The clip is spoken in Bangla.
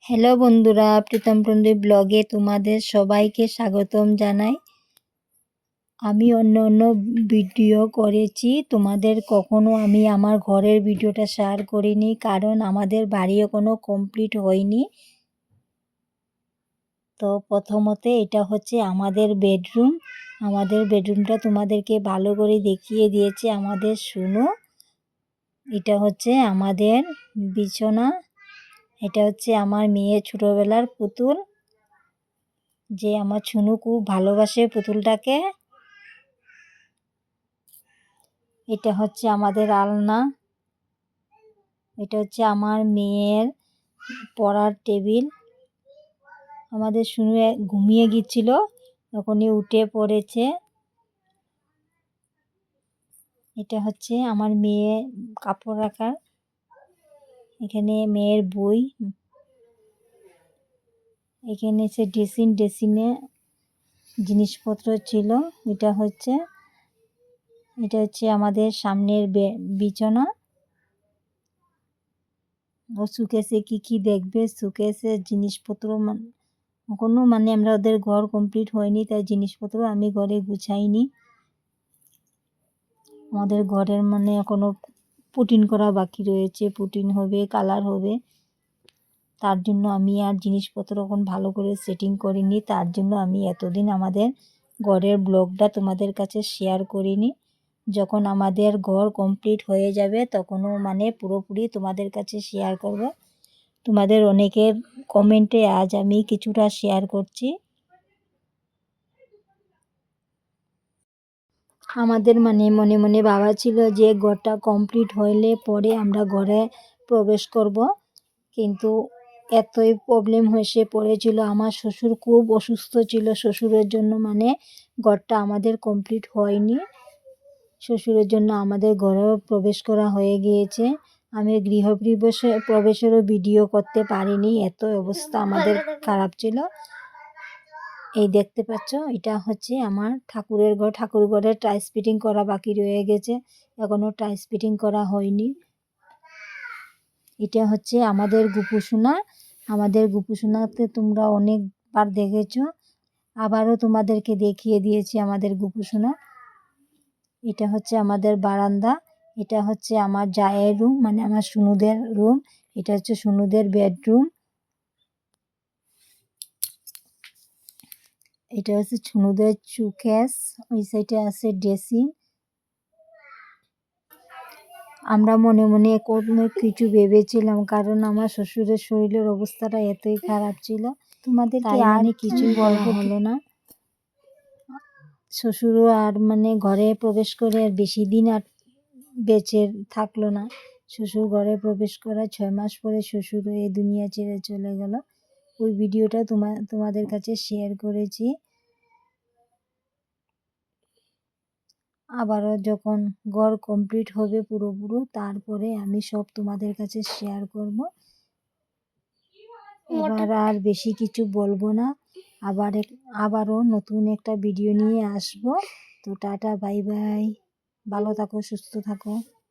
হ্যালো বন্ধুরা, প্রীতম পন্ডী ব্লগে তোমাদের সবাইকে স্বাগতম জানাই। আমি অন্য ভিডিও করেছি, তোমাদের কখনো আমি আমার ঘরের ভিডিওটা শেয়ার করিনি, কারণ আমাদের বাড়িও কোনো কমপ্লিট হয়নি। তো প্রথমতে এটা হচ্ছে আমাদের বেডরুম। আমাদের বেডরুমটা তোমাদেরকে ভালো করে দেখিয়ে দিয়েছে আমাদের শুনো। এটা হচ্ছে আমাদের বিছানা। এটা হচ্ছে আমার মেয়ের ছোটোবেলার পুতুল, যে আমার ছুনু খুব ভালোবাসে পুতুলটাকে। এটা হচ্ছে আমাদের আলনা। এটা হচ্ছে আমার মেয়ের পড়ার টেবিল। আমাদের ছুনু ঘুমিয়ে গিয়েছিল, তখনই উঠে পড়েছে। এটা হচ্ছে আমার মেয়ে কাপড় রাখার, এখানে মেয়ের বই। এখানে সে ড্রেসিংয়ে জিনিসপত্র ছিল। এটা হচ্ছে আমাদের সামনের বিছানা। ও সুকেসে কি দেখবে, সুকেসের জিনিসপত্র এখনো আমরা ওদের ঘর কমপ্লিট হয়নি, তাই জিনিসপত্র আমি ঘরে গুছাইনি। আমাদের ঘরের এখনো পুটিন করা বাকি রয়েছে, পুটিন হবে, কালার হবে। তার জন্য আমি আর জিনিসপত্র এখন ভালো করে সেটিং করিনি, তার জন্য আমি এতদিন আমাদের ঘরের ব্লগটা তোমাদের কাছে শেয়ার করিনি। যখন আমাদের ঘর কমপ্লিট হয়ে যাবে তখনও পুরোপুরি তোমাদের কাছে শেয়ার করব। তোমাদের অনেকের কমেন্টে আজ আমি কিছুটা শেয়ার করছি। আমাদের মনে মনে ভাবা ছিল যে ঘরটা কমপ্লিট হলে পরে আমরা ঘরে প্রবেশ করব, কিন্তু এতই প্রবলেম হয়েছে পড়েছিল। আমার শ্বশুর খুব অসুস্থ ছিল, শ্বশুরের জন্য ঘরটা আমাদের কমপ্লিট হয়নি। শ্বশুরের জন্য আমাদের ঘরেও প্রবেশ করা হয়ে গিয়েছে। আমি প্রবেশেরও ভিডিও করতে পারিনি, এত অবস্থা আমাদের খারাপ ছিল। এই দেখতে পাচ্ছ, এটা হচ্ছে আমার ঠাকুরের ঘর। ঠাকুর ঘরের টাইলস ফিটিং করা বাকি রয়ে গেছে, এখনো টাইলস ফিটিং করা হয়নি। এটা হচ্ছে আমাদের গুপুসোনা। আমাদের গুপুসোনাতে তোমরা অনেকবার দেখেছো, আবারও তোমাদেরকে দেখিয়ে দিয়েছি আমাদের গুপুসোনা। এটা হচ্ছে আমাদের বারান্দা। এটা হচ্ছে আমার জায়ের রুম, আমার সুনুদের রুম। এটা হচ্ছে সুনুদের বেডরুম। এটা হচ্ছে সুনুদের সুকেস। ওই সাইডে আছে ড্রেসিং। আমরা মনে মনে কোনো কিছু ভেবেছিলাম, কারণ আমার শ্বশুরের শরীরের অবস্থাটা এতই খারাপ ছিল, তোমাদেরকে আর কিছুই বলা হলো না। শ্বশুরও আর ঘরে প্রবেশ করে আর বেশি দিন আর বেঁচে থাকলো না। শ্বশুর ঘরে প্রবেশ করা 6 মাস পরে শ্বশুরও এই দুনিয়া ছেড়ে চলে গেল। ওই ভিডিওটা তোমাদের কাছে শেয়ার করেছি। আবারও যখন ঘর কমপ্লিট হবে পুরোপুরি, তারপরে আমি সব তোমাদের কাছে শেয়ার করব। এবার আর বেশি কিছু বলবো না, আবারও নতুন একটা ভিডিও নিয়ে আসবো। তো টাটা, বাই বাই, ভালো থাকো, সুস্থ থাকো।